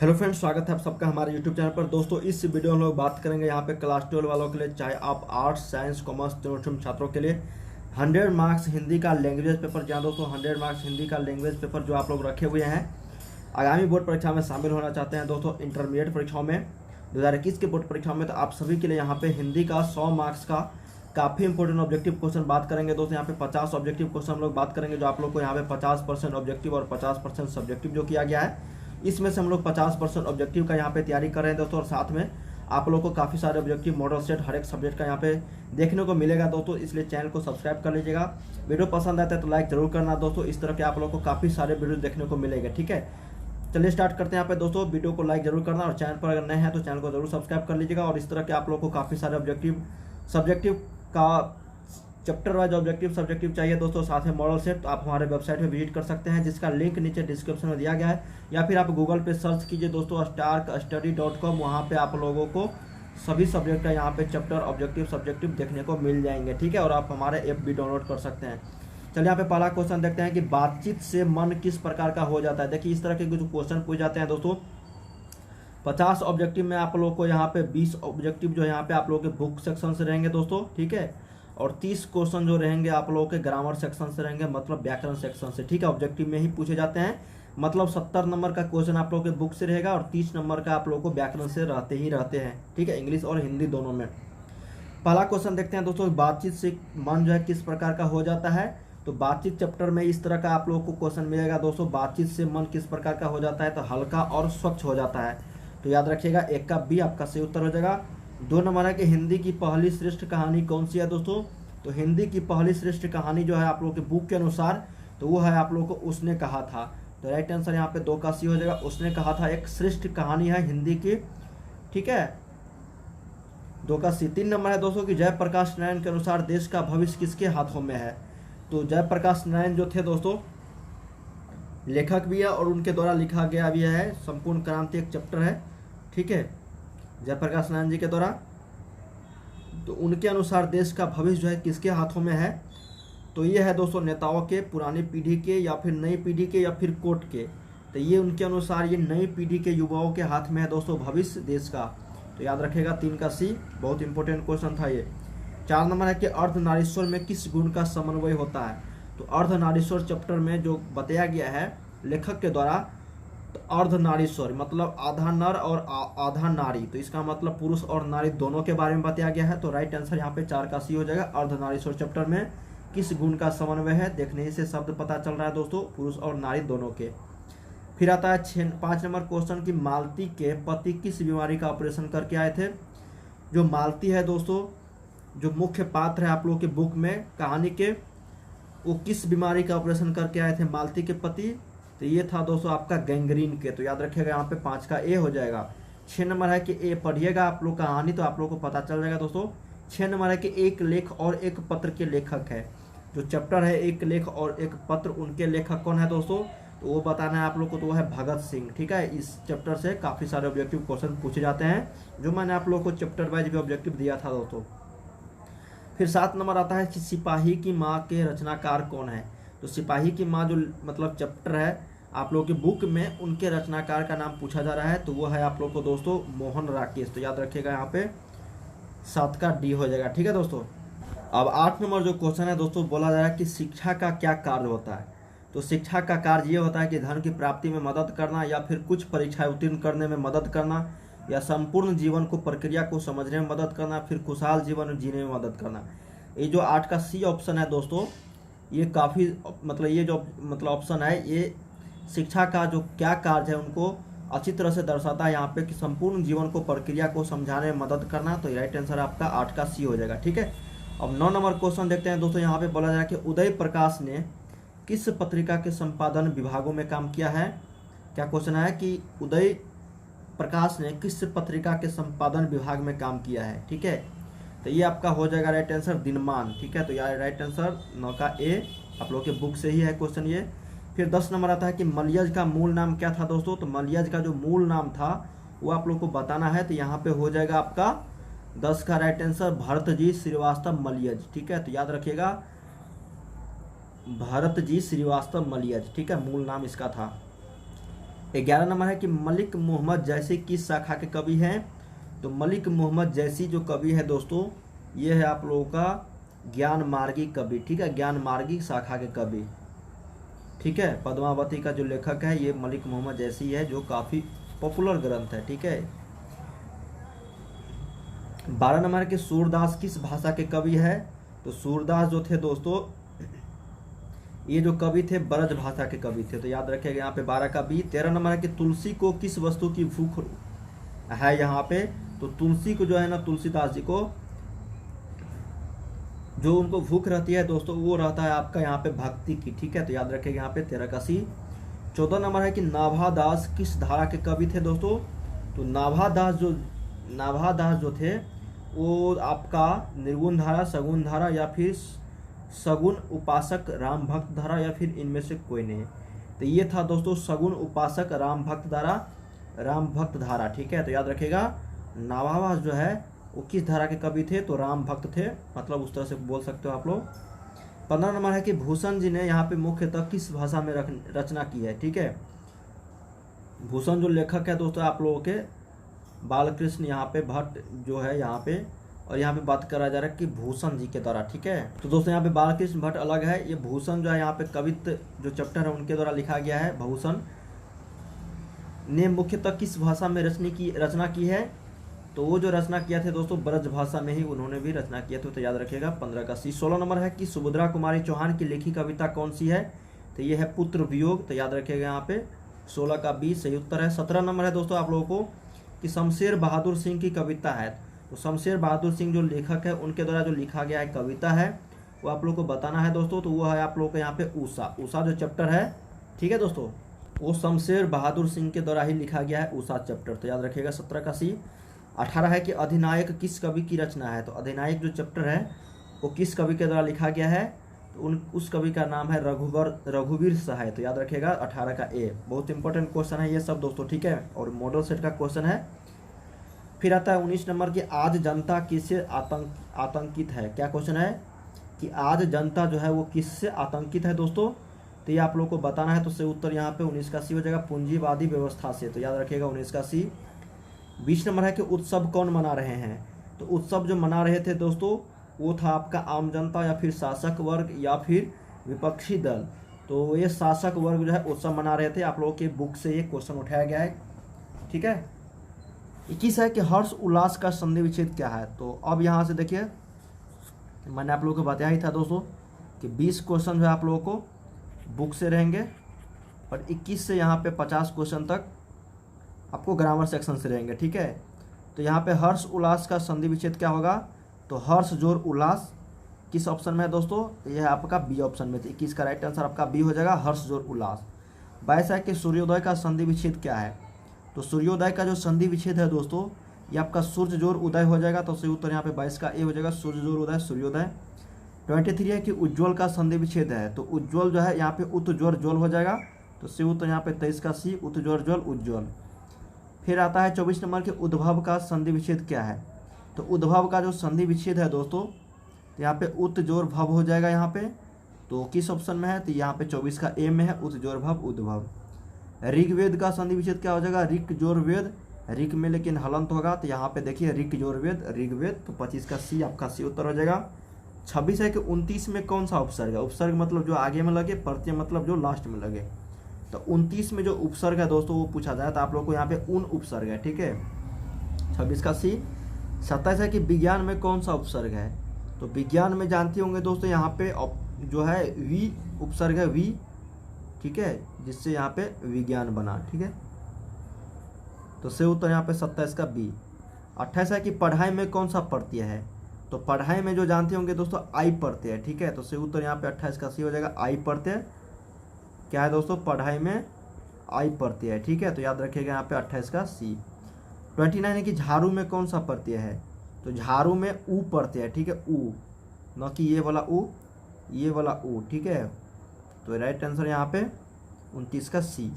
Hello friends, स्वागत है आप सबका हमारे यूट्यूब चैनल पर। दोस्तों, इस वीडियो में हम लोग बात करेंगे यहाँ पे क्लास 12 वालों के लिए, चाहे आप आर्ट्स साइंस कॉमर्स तीनों स्ट्रीम छात्रों के लिए 100 मार्क्स हिंदी का लैंग्वेज पेपर। जहाँ दोस्तों 100 मार्क्स हिंदी का लैंग्वेज पेपर जो आप लोग रखे हुए हैं आगामी बोर्ड परीक्षा में शामिल होना चाहते हैं दोस्तों, इंटरमीडिएट परीक्षाओं में 2021 के बोर्ड परीक्षाओं में, तो आप सभी के लिए यहाँ पे हिंदी का 100 मार्क्स का काफ़ी इंपॉर्टेंट ऑब्जेक्टिव क्वेश्चन बात करेंगे दोस्तों। यहाँ पे 50 ऑब्जेक्टिव क्वेश्चन हम लोग बात करेंगे, जो आप लोग को यहाँ पे 50% ऑब्जेक्टिव और 50% सब्जेक्टिव जो किया गया है, इसमें से हम लोग 50% ऑब्जेक्टिव का यहाँ पे तैयारी कर रहे हैं दोस्तों। और साथ में आप लोग को काफ़ी सारे ऑब्जेक्टिव मॉडल सेट हर एक सब्जेक्ट का यहाँ पे देखने को मिलेगा दोस्तों, इसलिए चैनल को सब्सक्राइब कर लीजिएगा। वीडियो पसंद आता है तो लाइक जरूर करना दोस्तों। इस तरह के आप लोग को काफ़ी सारे वीडियो देखने को मिलेंगे, ठीक है। चलिए स्टार्ट करते हैं यहाँ पे दोस्तों। वीडियो को लाइक जरूर करना और चैनल पर अगर नए हैं तो चैनल को जरूर सब्सक्राइब कर लीजिएगा। और इस तरह के आप लोग को काफ़ी सारे ऑब्जेक्टिव सब्जेक्टिव का चैप्टर वाइज सब्जेक्टिव चाहिए दोस्तों, साथ में मॉडल सेट, तो आप हमारे वेबसाइट पे विजिट कर सकते हैं, जिसका लिंक नीचे डिस्क्रिप्शन में दिया गया है, या फिर आप गूगल पे सर्च कीजिए दोस्तों starkstudy.com। वहाँ पे आप लोगों को सभी सब्जेक्ट का यहाँ पे चैप्टर ऑब्जेक्टिव सब्जेक्टिव देखने को मिल जाएंगे, ठीक है। और आप हमारे ऐप भी डाउनलोड कर सकते हैं। चलिए यहाँ पे पहला क्वेश्चन देखते हैं कि बातचीत से मन किस प्रकार का हो जाता है। देखिए इस तरह के जो क्वेश्चन पूछ जाते हैं दोस्तों, 50 ऑब्जेक्टिव में आप लोग को यहाँ पे 20 ऑब्जेक्टिव जो यहाँ पे आप लोग के बुक सेक्शन से रहेंगे दोस्तों, ठीक है। और 30 क्वेश्चन जो रहेंगे आप लोगों के ग्रामर सेक्शन से रहेंगे, मतलब व्याकरण सेक्शन से, ठीक है। ऑब्जेक्टिव में ही पूछे जाते हैं, मतलब 70 नंबर का क्वेश्चन आप लोगों के बुक से रहेगा और 30 नंबर का आप लोगों को व्याकरण से रहते हैं, ठीक है, इंग्लिश और हिंदी दोनों में। पहला क्वेश्चन देखते हैं दोस्तों, बातचीत से मन जो है किस प्रकार का हो जाता है। तो बातचीत चैप्टर में इस तरह का आप लोगों को क्वेश्चन मिलेगा दोस्तों, बातचीत से मन किस प्रकार का हो जाता है, तो हल्का और स्वच्छ हो जाता है। तो याद रखिएगा, एक का बी आपका सही उत्तर हो जाएगा। 2 नंबर है कि हिंदी की पहली श्रेष्ठ कहानी कौन सी है दोस्तों। तो हिंदी की पहली श्रेष्ठ कहानी जो है आप लोगों के बुक के अनुसार, तो वो है आप लोगों को उसने कहा था। तो राइट आंसर यहाँ पे 2 का सी हो जाएगा। उसने कहा था एक श्रेष्ठ कहानी है हिंदी की, ठीक है, 2 का सी। 3 नंबर है दोस्तों कि जयप्रकाश नारायण के अनुसार देश का भविष्य किसके हाथों में है। तो जयप्रकाश नारायण जो थे दोस्तों लेखक भी है और उनके द्वारा लिखा गया भी है, संपूर्ण क्रांति एक चैप्टर है, ठीक है, जयप्रकाश नारायण जी के द्वारा। तो उनके अनुसार देश का भविष्य जो है किसके हाथों में है, तो ये है दोस्तों नेताओं के, पुरानी पीढ़ी के या फिर नई पीढ़ी के या फिर कोर्ट के। तो ये उनके अनुसार ये नई पीढ़ी के युवाओं के हाथ में है दोस्तों भविष्य देश का। तो याद रखेगा 3 का सी, बहुत इंपॉर्टेंट क्वेश्चन था ये। 4 नंबर है कि अर्धनारीश्वर में किस गुण का समन्वय होता है। तो अर्धनारीश्वर चैप्टर में जो बताया गया है लेखक के द्वारा, तो अर्धनारीश्वर मतलब आधा नर और आधा नारी, तो इसका मतलब पुरुष और नारी दोनों के बारे में बताया गया है। तो राइट आंसर यहाँ पे 4 का सी हो जाएगा। अर्धनारीश्वर चैप्टर में किस गुण का समन्वय है, देखने ही से शब्द पता चल रहा है दोस्तों, पुरुष और नारी दोनों के। फिर आता है 5 नंबर क्वेश्चन कि मालती के पति किस बीमारी का ऑपरेशन करके आए थे। जो मालती है दोस्तों, जो मुख्य पात्र है आप लोग के बुक में कहानी के, वो किस बीमारी का ऑपरेशन करके आए थे मालती के पति। तो ये था दोस्तों आपका गैंग्रीन के। तो याद रखिएगा यहाँ पे 5 का ए हो जाएगा। 6 नंबर है कि ए पढ़िएगा आप लोग कहानी, तो आप लोग को पता चल जाएगा दोस्तों। 6 नंबर है कि एक लेख और एक पत्र के लेखक है। जो चैप्टर है एक लेख और एक पत्र, उनके लेखक कौन है दोस्तों, तो वो बताना है आप लोग को, तो वो है भगत सिंह, ठीक है। इस चैप्टर से काफ़ी सारे ऑब्जेक्टिव क्वेश्चन पूछे जाते हैं, जो मैंने आप लोग को चैप्टर वाइज भी ऑब्जेक्टिव दिया था दोस्तों। फिर 7 नंबर आता है कि सिपाही की माँ के रचनाकार कौन है। तो सिपाही की माँ जो मतलब चैप्टर है आप लोग के बुक में, उनके रचनाकार का नाम पूछा जा रहा है, तो वो है आप लोग को दोस्तों मोहन राकेश। तो याद रखिएगा यहाँ पे 7 का डी हो जाएगा, ठीक है दोस्तों। अब 8 नंबर जो क्वेश्चन है दोस्तों, बोला जा रहा है कि शिक्षा का क्या कार्य होता है। तो शिक्षा का कार्य ये होता है कि धन की प्राप्ति में मदद करना, या फिर कुछ परीक्षाएं उत्तीर्ण करने में मदद करना, या संपूर्ण जीवन को प्रक्रिया को समझने में मदद करना, फिर खुशहाल जीवन जीने में मदद करना। ये जो 8 का सी ऑप्शन है दोस्तों, ये काफ़ी मतलब ये जो मतलब ऑप्शन है, ये शिक्षा का जो क्या कार्य है उनको अच्छी तरह से दर्शाता है यहाँ पे, कि संपूर्ण जीवन को प्रक्रिया को समझाने में मदद करना। तो राइट आंसर आपका 8 का सी हो जाएगा, ठीक है। अब 9 नंबर क्वेश्चन देखते हैं दोस्तों। यहाँ पे बोला जाए कि उदय प्रकाश ने किस पत्रिका के संपादन विभागों में काम किया है। क्या क्वेश्चन है कि उदय प्रकाश ने किस पत्रिका के संपादन विभाग में काम किया है, ठीक है। तो ये आपका हो जाएगा राइट आंसर दिनमान, ठीक है। तो यार राइट आंसर 9 का ए आप लोग के बुक से ही है क्वेश्चन ये। फिर 10 नंबर आता है कि मलयज का मूल नाम क्या था दोस्तों। तो मलयज का जो मूल नाम था वो आप लोग को बताना है। तो यहाँ पे हो जाएगा आपका 10 का राइट आंसर भरतजी श्रीवास्तव मलयज, ठीक है। तो याद रखिएगा भरतजी श्रीवास्तव मलयज, ठीक है, मूल नाम इसका था। 11 नंबर है कि मलिक मोहम्मद जैसी किस शाखा के कवि हैं। तो मलिक मोहम्मद जैसी जो कवि है दोस्तों, ये है आप लोगों का ज्ञान मार्गी कवि, ठीक है, ज्ञान मार्गी शाखा के कवि, ठीक है। पद्मावती का जो लेखक है ये मलिक मोहम्मद जैसी है, जो काफ़ी पॉपुलर ग्रंथ है, ठीक है। 12 नंबर के सूरदास किस भाषा के कवि है। तो सूरदास जो थे दोस्तों, ये जो कवि थे ब्रज भाषा के कवि थे, तो याद रखिएगा यहाँ पे 12 का बी। 13 नंबर है कि तुलसी को किस वस्तु की भूख है यहाँ पे। तो तुलसी को जो है ना, तुलसीदास जी को जो उनको भूख रहती है दोस्तों, वो रहता है आपका यहाँ पे भक्ति की, ठीक है। तो याद रखिएगा यहाँ पे 13 का सी। 14 नंबर है कि नाभादास किस धारा के कवि थे दोस्तों। तो नाभादास जो थे वो आपका निर्गुण धारा, सगुण धारा या फिर सगुण उपासक राम भक्त धारा या फिर इनमें से कोई नहीं। तो ये था दोस्तों सगुण उपासक राम भक्त धारा, ठीक है। तो याद रखिएगा नाभादास जो है वो किस धारा के कवि थे। तो राम भक्त थे, मतलब उस तरह से बोल सकते हो आप लोग। 15 नंबर है कि भूषण जी ने यहाँ पे मुख्यतः किस भाषा में रचना की है, ठीक है। भूषण जो लेखक है दोस्तों आप लोगों के बालकृष्ण यहाँ पे भट्ट जो है यहाँ पे, और यहाँ पे बात करा जा रहा है कि भूषण जी के द्वारा, ठीक है। तो दोस्तों यहाँ पे बालकृष्ण भट्ट अलग है, ये भूषण जो है यहाँ पे कवित्व जो चैप्टर है उनके द्वारा लिखा गया है। भूषण ने मुख्यतः किस भाषा में रचना की है। तो वो जो रचना किया थे दोस्तों ब्रज भाषा में ही उन्होंने भी रचना किया था, तो याद रखिएगा 15 का सी। 16 नंबर है कि सुभद्रा कुमारी चौहान की लिखी कविता कौन सी है। तो ये है पुत्र वियोग, तो याद रखिएगा यहाँ पे 16 का बी सही उत्तर है। 17 नंबर है दोस्तों आप लोगों को कि शमशेर बहादुर सिंह की कविता है। तो शमशेर बहादुर सिंह जो लेखक है उनके द्वारा जो लिखा गया है कविता है वो आप लोग को बताना है दोस्तों। तो वो है आप लोगों को यहाँ पे उषा जो चैप्टर है, ठीक है दोस्तों, वो शमशेर बहादुर सिंह के द्वारा ही लिखा गया है उषा चैप्टर, तो याद रखिएगा 17 का सी। 18 है कि अधिनायक किस कवि की रचना है। तो अधिनायक जो चैप्टर है वो किस कवि के द्वारा लिखा गया है। तो उस कवि का नाम है रघुवीर सहाय, तो याद रखिएगा 18 का ए। बहुत इंपॉर्टेंट क्वेश्चन है ये सब दोस्तों, ठीक है, और मॉडल सेट का क्वेश्चन है। फिर आता है 19 नंबर की आज जनता किससे आतंकित है। क्या क्वेश्चन है कि आज जनता जो है वो किससे आतंकित है दोस्तों। तो ये आप लोग को बताना है, तो सही उत्तर यहाँ पे 19 का सी हो जाएगा, पूंजीवादी व्यवस्था से, तो याद रखिएगा 19 का सी। 20 नंबर है कि उत्सव कौन मना रहे हैं। तो उत्सव जो मना रहे थे दोस्तों वो था आपका आम जनता या फिर शासक वर्ग या फिर विपक्षी दल। तो ये शासक वर्ग जो है उत्सव मना रहे थे। आप लोगों के बुक से ये क्वेश्चन उठाया गया है, ठीक है। 21 है कि हर्ष उल्लास का संधि विच्छेद क्या है। तो अब यहाँ से देखिए मैंने आप लोगों को बताया ही था दोस्तों कि 20 क्वेश्चन जो है आप लोगों को बुक से रहेंगे और 21 से यहाँ पे 50 क्वेश्चन तक आपको ग्रामर सेक्शन से रहेंगे, ठीक है। तो यहाँ पे हर्ष उल्लास का संधि विच्छेद क्या होगा। तो हर्ष जोड़ उल्लास किस ऑप्शन में है दोस्तों। तो यह है आपका बी ऑप्शन में, तो 21 का राइट आंसर आपका बी हो जाएगा, हर्ष जोड़ उल्लास। 22 है कि सूर्योदय का संधि विच्छेद क्या है। तो सूर्योदय का जो संधि विच्छेद है दोस्तों ये आपका सूर्य जोड़ उदय हो जाएगा, तो सही उत्तर यहाँ पे 22 का ए हो जाएगा, सूर्य जोड़ उदय सूर्योदय। 23 है कि उज्ज्वल का संधि विच्छेद है। तो उज्ज्वल जो है यहाँ पे उत जोड़ ज्वल हो जाएगा, तो सही उत्तर यहाँ पे 23 का सी, उत जोड़ ज्वल उज्ज्वल। फिर आता है 24 नंबर के उद्भव का संधि विच्छेद क्या है। तो उद्भव का जो संधि विच्छेद है दोस्तों तो यहाँ पे उत जोड़ भव हो जाएगा यहाँ पे, तो किस ऑप्शन में है। तो यहाँ पे 24 का ए में है, उत जोड़ भव उद्भव। ऋग्वेद का संधि विच्छेद क्या हो जाएगा, ऋक जोड़ वेद, ऋक में लेकिन हलंत होगा, तो यहाँ पे देखिए ऋक जोड़ वेद ऋग्वेद, तो 25 का सी आपका सी उत्तर हो जाएगा। 26 है कि 29 में कौन सा उपसर्ग है। उपसर्ग मतलब जो आगे में लगे, प्रत्यय मतलब जो लास्ट में लगे। तो 29 में जो उपसर्ग है दोस्तों वो पूछा जाए, तो आप लोग को यहाँ पे उन उपसर्ग है, ठीक है, 26 का सी। 27 है कि विज्ञान में कौन सा उपसर्ग है। तो विज्ञान में जानते होंगे दोस्तों यहाँ पे जो है वी उपसर्ग है, वी, ठीक है, जिससे यहाँ पे विज्ञान बना, ठीक है। तो सही उत्तर यहाँ पे 27 का बी। 28 है कि पढ़ाई में कौन सा प्रत्यय है। तो पढ़ाई में जो जानते होंगे दोस्तों आई प्रत्यय है, ठीक है, तो सही उत्तर यहाँ पे 28 का सी हो जाएगा, आई प्रत्यय। क्या है दोस्तों, पढ़ाई में आई प्रत्यय है, ठीक है, तो याद रखिएगा यहाँ पे 28 का सी। 29 है कि झाड़ू में कौन सा प्रत्यय है। तो झाड़ू में ऊ प्रत्यय है, ठीक है, ऊ, न कि ये वाला ऊ, ये वाला ऊ, ठीक है। तो राइट आंसर यहाँ पे 29 का सी।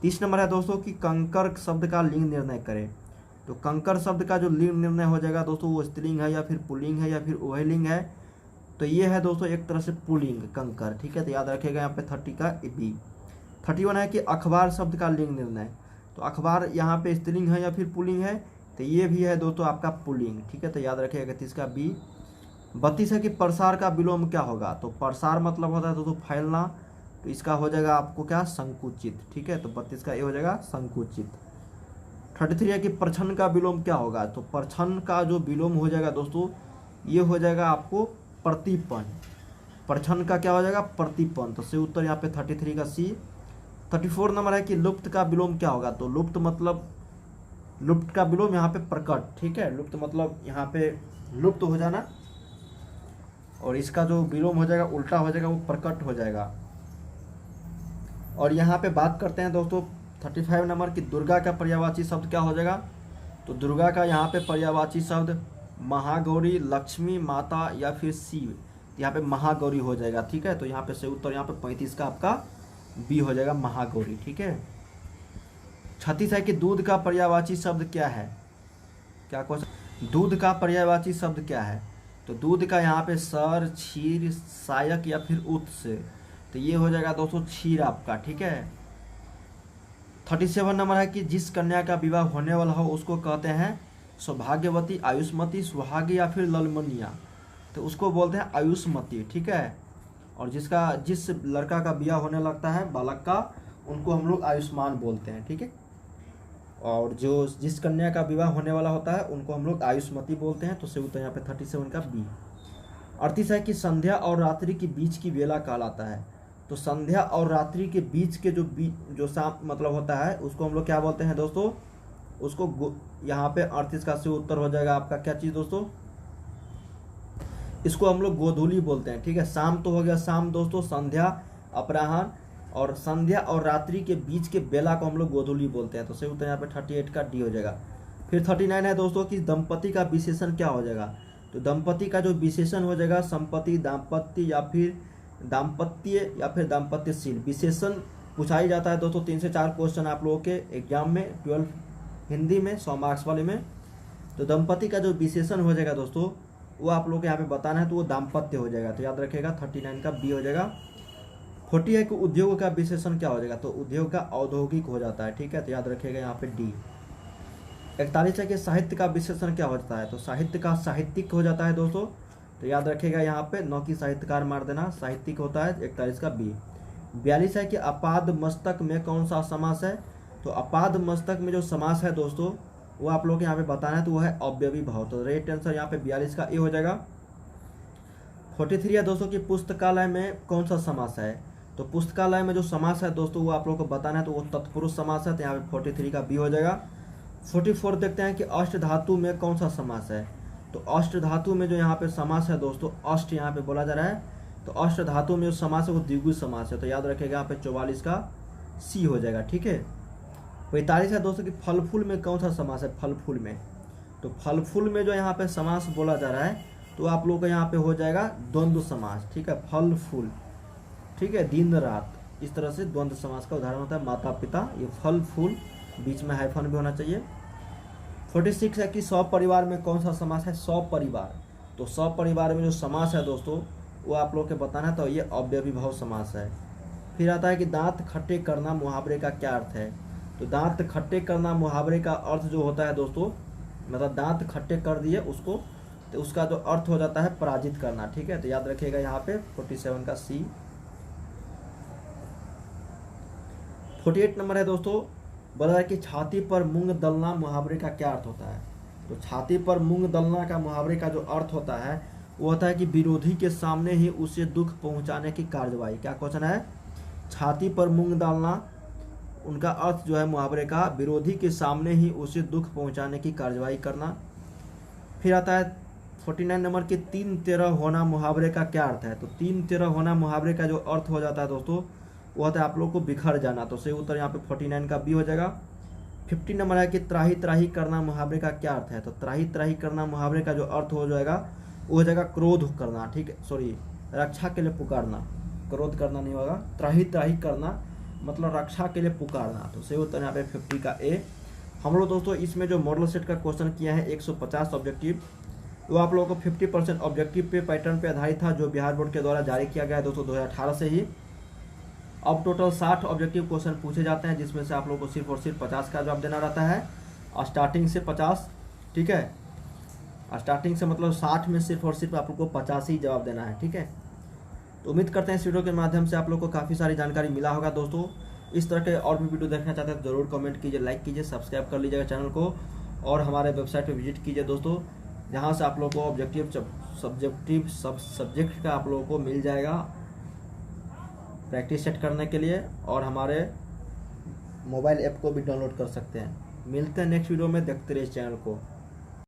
30 नंबर है दोस्तों कि कंकर शब्द का लिंग निर्णय करें। तो कंकर शब्द का जो लिंग निर्णय हो जाएगा दोस्तों वो स्त्रीलिंग है या फिर पुल्लिंग है या फिर उभयलिंग है। तो ये है दोस्तों एक तरह से पुल्लिंग कंकर, ठीक है, तो याद रखिएगा यहाँ पे 30 का बी। 31 है कि अखबार शब्द का लिंग निर्णय। तो अखबार यहाँ पे स्त्रीलिंग है या फिर पुल्लिंग है, तो ये भी है दोस्तों आपका पुल्लिंग, ठीक है, तो याद रखिएगा 31 का बी। 32 है कि प्रसार का विलोम क्या होगा, तो प्रसार मतलब होता है दोस्तों फैलना, तो इसका हो जाएगा आपको क्या, संकुचित, ठीक है, तो 32 का ये हो जाएगा संकुचित। 33 है कि प्रछन्न का विलोम क्या होगा, तो प्रछन्न का जो विलोम हो जाएगा दोस्तों ये हो जाएगा आपको प्रतिपन्न। प्रछन्न का क्या हो जाएगा, प्रतिपन्न, तो सही उत्तर यहाँ पे 33 का सी। 34 नंबर है कि लुप्त का विलोम क्या होगा, तो लुप्त मतलब लुप्त का विलोम यहाँ पे प्रकट, ठीक है, लुप्त मतलब यहाँ पे लुप्त हो जाना, और इसका जो विलोम हो जाएगा उल्टा हो जाएगा, वो प्रकट हो जाएगा। और यहाँ पे बात करते हैं दोस्तों 35 नंबर की दुर्गा का पर्यायवाची शब्द क्या हो जाएगा, तो दुर्गा का यहाँ पे पर्यायवाची शब्द महागौरी, लक्ष्मी माता या फिर शिव, यहाँ पे महागौरी हो जाएगा, ठीक है, तो यहाँ पे सही उत्तर यहाँ पे 35 का आपका बी हो जाएगा, महागौरी, ठीक है। 36 है कि दूध का पर्यायवाची शब्द क्या है, क्या क्वेश्चन, दूध का पर्यायवाची शब्द क्या है, तो दूध का यहाँ पे सर, क्षीर, सायक या फिर उत्स, तो ये हो जाएगा दोस्तों क्षीर आपका, ठीक है। 37 नंबर है कि जिस कन्या का विवाह होने वाला हो उसको कहते हैं सौभाग्यवती, आयुष्मती, सुहागी या फिर ललमनिया, तो उसको बोलते हैं आयुष्मती, ठीक है। और जिस लड़का का ब्याह होने लगता है बालक का, उनको हम लोग आयुष्मान बोलते हैं, ठीक है। और जिस कन्या का विवाह होने वाला होता है उनको हम लोग आयुष्मती बोलते हैं, तो सही उत्तर यहाँ पे 37 का बी। 38 है कि संध्या और रात्रि के बीच की बेला कहलाता है, तो संध्या और रात्रि के बीच के जो शाम मतलब होता है उसको हम लोग क्या बोलते हैं दोस्तों, उसको यहाँ पे 38 का सही उत्तर हो जाएगा आपका क्या चीज़ दोस्तों, इसको हम लोग गोधूली बोलते हैं, ठीक है। शाम तो हो गया शाम दोस्तों, संध्या अपराह्न, और संध्या और रात्रि के बीच के बेला को हम लोग गोधूली बोलते हैं, तो सही उत्तर यहाँ पे 38 का डी हो जाएगा। फिर 39 है दोस्तों कि दंपति का विशेषण क्या हो जाएगा, तो दंपति का जो विशेषण हो जाएगा संपत्ति, दाम्पत्य या फिर दाम्पत्य या फिर दाम्पत्यशील, विशेषण पूछा ही जाता है दोस्तों। 3 से 4 क्वेश्चन आप लोगों के एग्जाम में 12 हिंदी में 100 मार्क्स वाले में, तो दंपति का जो विशेषण हो जाएगा दोस्तों वो आप लोग को यहाँ पे बताना है, तो वो दाम्पत्य हो जाएगा, तो याद रखिएगा 39 का बी हो जाएगा। 40 है कि उद्योग का विशेषण क्या हो जाएगा, तो उद्योग का औद्योगिक हो जाता है, ठीक है, तो याद रखिएगा यहाँ पे डी। 41 है कि साहित्य का विशेषण क्या हो जाता है, तो साहित्य का साहित्यिक हो जाता है दोस्तों, तो याद रखिएगा यहाँ पे 9 की साहित्यकार मार देना, साहित्यिक होता है, 41 का बी। 42 है कि अपाद मस्तक में कौन सा समास है, तो अपाद मस्तक में जो समास है दोस्तों वो आप लोग यहाँ पे बताना है, तो वो है अव्ययी भाव, तो राइट आंसर यहाँ पे 42 का ए हो जाएगा। 43 है दोस्तों कि पुस्तकालय में कौन सा समास है, तो पुस्तकालय में जो समास है दोस्तों वो आप लोग को बताना है, तो वो तत्पुरुष समास है, तो यहाँ पे 43 का बी हो जाएगा। 44 देखते हैं कि अष्ट धातु में कौन सा समास है, तो अष्ट धातु में जो यहाँ पे समास है दोस्तों, अष्ट यहाँ पे बोला जा रहा है, तो अष्ट धातु में जो समास है वो द्विगु समास है, तो याद रखिएगा यहाँ पे 44 का सी हो जाएगा, ठीक है। 45 है दोस्तों कि फल फूल में कौन सा समास है, फल फूल में, तो फल फूल में जो यहाँ पे समास बोला जा रहा है तो आप लोग का यहाँ पे हो जाएगा द्वंद्व समास, ठीक है, फल फूल, ठीक है, दिन रात, इस तरह से द्वंद्व समास का उदाहरण होता है माता पिता, ये फल फूल, बीच में हाइफन भी होना चाहिए। 46 है कि सपरिवार में कौन सा समास है, सपरिवार, तो सपरिवार में जो समास है दोस्तों वो आप लोग के बताना है, तो ये अव्ययी भाव समास है। फिर आता है कि दांत खट्टे करना मुहावरे का क्या अर्थ है, तो दांत खट्टे करना मुहावरे का अर्थ जो होता है दोस्तों, मतलब दांत खट्टे कर दिए उसको, तो उसका जो अर्थ हो जाता है पराजित करना, ठीक है, तो याद रखिएगा यहाँ पे 47 का सी। 48 नंबर है दोस्तों, बोला है कि छाती पर मूंग दलना मुहावरे का क्या अर्थ होता है, तो छाती पर मूंग दलना का मुहावरे का जो अर्थ होता है वो होता है कि विरोधी के सामने ही उसे दुख पहुंचाने की कार्यवाही, क्या क्वेश्चन है, छाती पर मूंग डालना, उनका अर्थ जो है मुहावरे का विरोधी के सामने ही उसे दुख पहुंचाने की कार्यवाही करना। फिर आता है 49 नंबर के 3-13 होना मुहावरे का क्या अर्थ है, तो 3-13 होना मुहावरे का जो अर्थ हो जाता है दोस्तों वो होता है आप लोग को बिखर जाना, तो सही उत्तर यहाँ पे 49 का बी हो जाएगा। 50 नंबर है कि त्राही त्राही करना मुहावरे का क्या अर्थ है, तो त्राही त्राही करना मुहावरे का जो अर्थ हो जाएगा वो हो जाएगा क्रोध करना, ठीक है, सॉरी रक्षा के लिए पुकारना, क्रोध करना नहीं होगा, त्राही त्राही करना मतलब रक्षा के लिए पुकारना, तो सही उत्तर यहाँ पे 50 का ए। हम लोग दोस्तों इसमें जो मॉडल सेट का क्वेश्चन किया है 150 ऑब्जेक्टिव, वो आप लोगों को 50% ऑब्जेक्टिव पे पैटर्न पे आधारित था, जो बिहार बोर्ड के द्वारा जारी किया गया है दोस्तों 2018 से ही। अब टोटल 60 ऑब्जेक्टिव क्वेश्चन पूछे जाते हैं, जिसमें से आप लोग को सिर्फ और सिर्फ 50 का जवाब देना रहता है, स्टार्टिंग से 50। ठीक है, स्टार्टिंग से मतलब 60 में सिर्फ और सिर्फ आप लोग को 50 ही जवाब देना है। ठीक है, तो उम्मीद करते हैं इस वीडियो के माध्यम से आप लोग को काफ़ी सारी जानकारी मिला होगा दोस्तों। इस तरह के और भी वीडियो देखना चाहते हैं तो जरूर कमेंट कीजिए, लाइक कीजिए, सब्सक्राइब कर लीजिएगा चैनल को, और हमारे वेबसाइट पर विजिट कीजिए दोस्तों, जहाँ से आप लोग को सब सब्जेक्ट का आप लोगों को मिल जाएगा प्रैक्टिस सेट करने के लिए, और हमारे मोबाइल ऐप को भी डाउनलोड कर सकते हैं। मिलते हैं नेक्स्ट वीडियो में, देखते रहिए इस चैनल को।